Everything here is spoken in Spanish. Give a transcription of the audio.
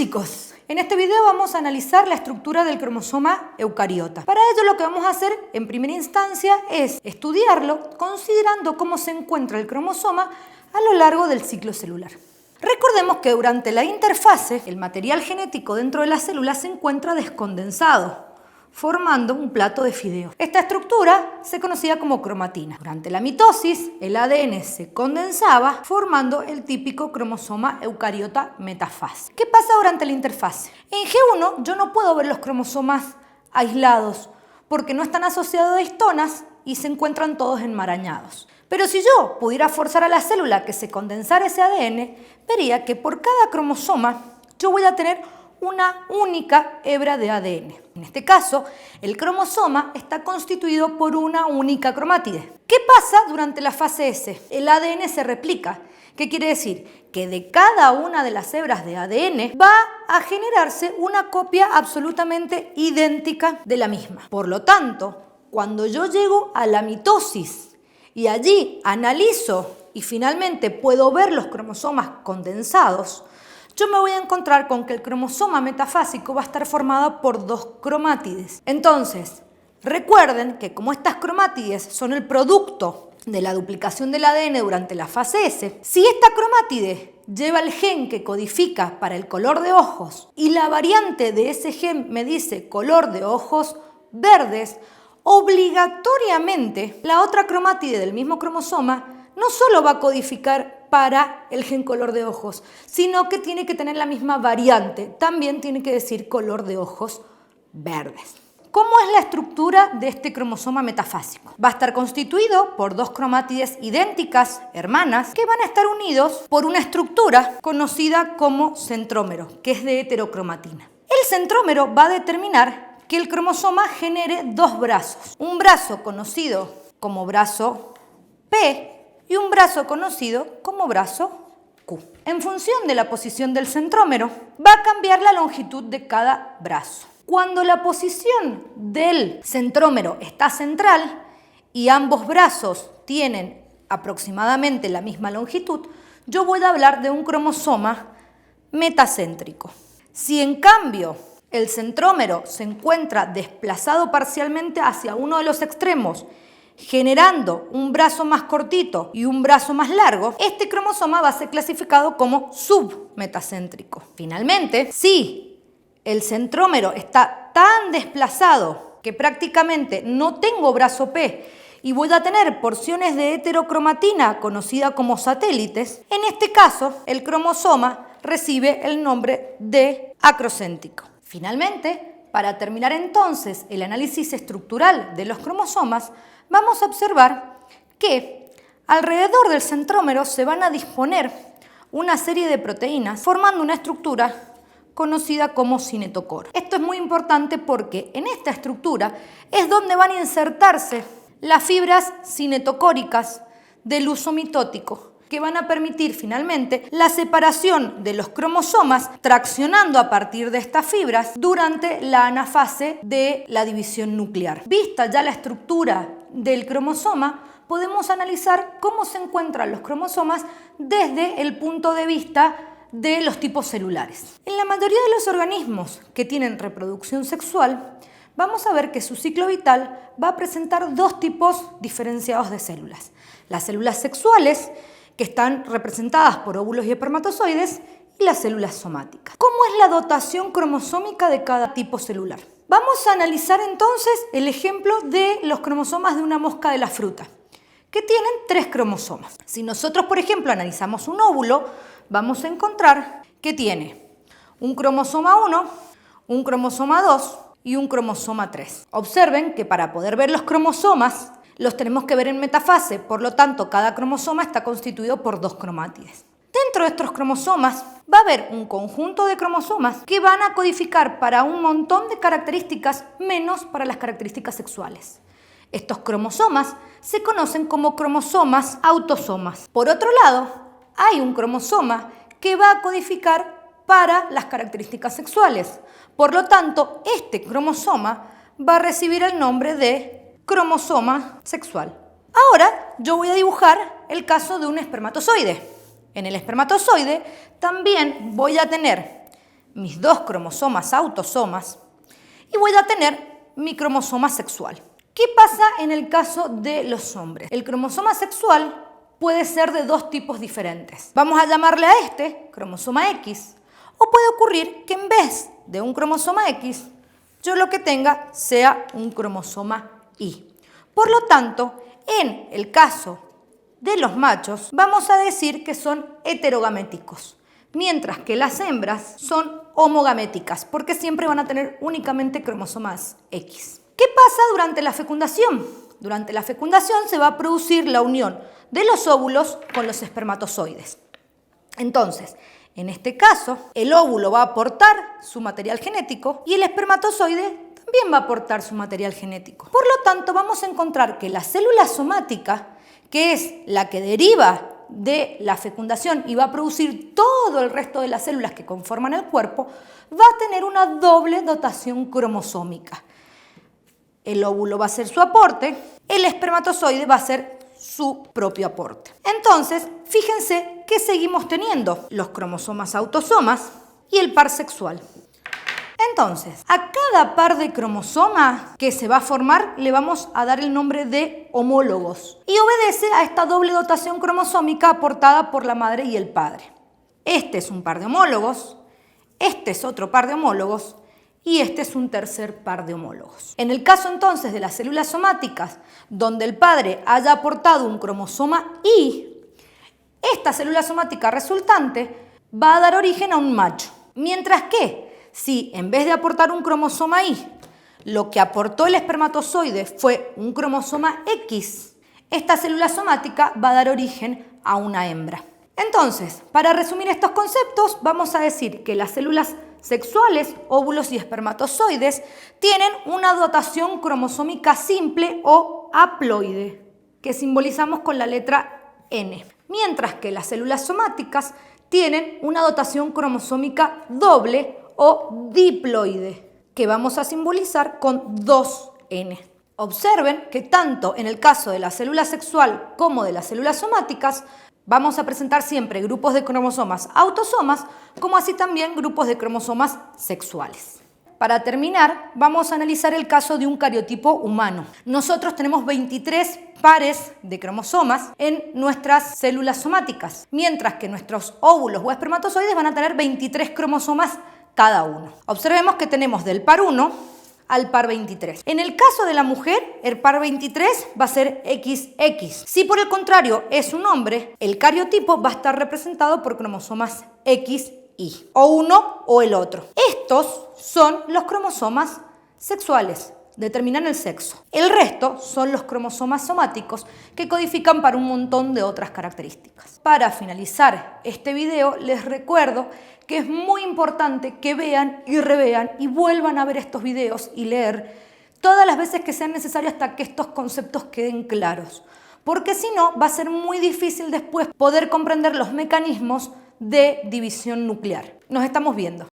chicos, en este video vamos a analizar la estructura del cromosoma eucariota. Para ello lo que vamos a hacer en primera instancia es estudiarlo considerando cómo se encuentra el cromosoma a lo largo del ciclo celular. Recordemos que durante la interfase el material genético dentro de la célula se encuentra descondensado, formando un plato de fideos. Esta estructura se conocía como cromatina. Durante la mitosis, el ADN se condensaba, formando el típico cromosoma eucariota metafase. ¿Qué pasa durante la interfase? En G1 yo no puedo ver los cromosomas aislados, porque no están asociados a histonas y se encuentran todos enmarañados. Pero si yo pudiera forzar a la célula que se condensara ese ADN, vería que por cada cromosoma yo voy a tener una única hebra de ADN. En este caso, el cromosoma está constituido por una única cromátide. ¿Qué pasa durante la fase S? El ADN se replica. ¿Qué quiere decir? Que de cada una de las hebras de ADN va a generarse una copia absolutamente idéntica de la misma. Por lo tanto, cuando yo llego a la mitosis y allí analizo y finalmente puedo ver los cromosomas condensados, yo me voy a encontrar con que el cromosoma metafásico va a estar formado por dos cromátides. Entonces, recuerden que como estas cromátides son el producto de la duplicación del ADN durante la fase S, si esta cromátide lleva el gen que codifica para el color de ojos y la variante de ese gen me dice color de ojos verdes, obligatoriamente la otra cromátide del mismo cromosoma no solo va a codificar para el gen color de ojos, sino que tiene que tener la misma variante, también tiene que decir color de ojos verdes. ¿Cómo es la estructura de este cromosoma metafásico? Va a estar constituido por dos cromátides idénticas, hermanas, que van a estar unidos por una estructura conocida como centrómero, que es de heterocromatina. El centrómero va a determinar que el cromosoma genere dos brazos, un brazo conocido como brazo P y un brazo conocido como brazo Q. En función de la posición del centrómero, va a cambiar la longitud de cada brazo. Cuando la posición del centrómero está central y ambos brazos tienen aproximadamente la misma longitud, yo voy a hablar de un cromosoma metacéntrico. Si en cambio el centrómero se encuentra desplazado parcialmente hacia uno de los extremos, generando un brazo más cortito y un brazo más largo, este cromosoma va a ser clasificado como submetacéntrico. Finalmente, si el centrómero está tan desplazado que prácticamente no tengo brazo P y voy a tener porciones de heterocromatina conocida como satélites, en este caso el cromosoma recibe el nombre de acrocéntrico. Finalmente, para terminar entonces el análisis estructural de los cromosomas, vamos a observar que alrededor del centrómero se van a disponer una serie de proteínas formando una estructura conocida como cinetocoro. Esto es muy importante porque en esta estructura es donde van a insertarse las fibras cinetocóricas del uso mitótico, que van a permitir finalmente la separación de los cromosomas traccionando a partir de estas fibras durante la anafase de la división nuclear. Vista ya la estructura del cromosoma, podemos analizar cómo se encuentran los cromosomas desde el punto de vista de los tipos celulares. En la mayoría de los organismos que tienen reproducción sexual, vamos a ver que su ciclo vital va a presentar dos tipos diferenciados de células. Las células sexuales, que están representadas por óvulos y espermatozoides, y las células somáticas. ¿Cómo es la dotación cromosómica de cada tipo celular? Vamos a analizar entonces el ejemplo de los cromosomas de una mosca de la fruta, que tienen 3 cromosomas. Si nosotros, por ejemplo, analizamos un óvulo, vamos a encontrar que tiene un cromosoma 1, un cromosoma 2 y un cromosoma 3. Observen que para poder ver los cromosomas los tenemos que ver en metafase, por lo tanto cada cromosoma está constituido por 2 cromátides. Dentro de estos cromosomas va a haber un conjunto de cromosomas que van a codificar para un montón de características menos para las características sexuales. Estos cromosomas se conocen como cromosomas autosomas. Por otro lado, hay un cromosoma que va a codificar para las características sexuales. Por lo tanto, este cromosoma va a recibir el nombre de cromosoma sexual. Ahora yo voy a dibujar el caso de un espermatozoide. En el espermatozoide también voy a tener mis 2 cromosomas autosomas y voy a tener mi cromosoma sexual. ¿Qué pasa en el caso de los hombres? El cromosoma sexual puede ser de 2 tipos diferentes. Vamos a llamarle a este cromosoma X, o puede ocurrir que en vez de un cromosoma X, yo lo que tenga sea un cromosoma Y. Por lo tanto, en el caso de los machos, vamos a decir que son heterogaméticos, mientras que las hembras son homogaméticas, porque siempre van a tener únicamente cromosomas X. ¿Qué pasa durante la fecundación? Durante la fecundación se va a producir la unión de los óvulos con los espermatozoides. Entonces, en este caso, el óvulo va a aportar su material genético y el espermatozoide también va a aportar su material genético. Por lo tanto, vamos a encontrar que la célula somática, que es la que deriva de la fecundación y va a producir todo el resto de las células que conforman el cuerpo, va a tener una doble dotación cromosómica. El óvulo va a ser su aporte, el espermatozoide va a ser su propio aporte. Entonces, fíjense que seguimos teniendo los cromosomas autosomas y el par sexual. Entonces, a cada par de cromosomas que se va a formar le vamos a dar el nombre de homólogos y obedece a esta doble dotación cromosómica aportada por la madre y el padre. Este es un par de homólogos, este es otro par de homólogos y este es un tercer par de homólogos. En el caso entonces de las células somáticas, donde el padre haya aportado un cromosoma Y, esta célula somática resultante va a dar origen a un macho. Mientras que, si en vez de aportar un cromosoma Y, lo que aportó el espermatozoide fue un cromosoma X, esta célula somática va a dar origen a una hembra. Entonces, para resumir estos conceptos, vamos a decir que las células sexuales, óvulos y espermatozoides, tienen una dotación cromosómica simple o haploide, que simbolizamos con la letra N, mientras que las células somáticas tienen una dotación cromosómica doble o diploide, que vamos a simbolizar con 2N. Observen que tanto en el caso de la célula sexual como de las células somáticas, vamos a presentar siempre grupos de cromosomas autosomas, como así también grupos de cromosomas sexuales. Para terminar, vamos a analizar el caso de un cariotipo humano. Nosotros tenemos 23 pares de cromosomas en nuestras células somáticas, mientras que nuestros óvulos o espermatozoides van a tener 23 cromosomas cada uno. Observemos que tenemos del par 1 al par 23. En el caso de la mujer, el par 23 va a ser XX. Si por el contrario es un hombre, el cariotipo va a estar representado por cromosomas XY, o uno o el otro. Estos son los cromosomas sexuales, determinan el sexo. El resto son los cromosomas somáticos que codifican para un montón de otras características. Para finalizar este video, les recuerdo que es muy importante que vean y revean y vuelvan a ver estos videos y leer todas las veces que sean necesarias hasta que estos conceptos queden claros. Porque si no, va a ser muy difícil después poder comprender los mecanismos de división nuclear. Nos estamos viendo.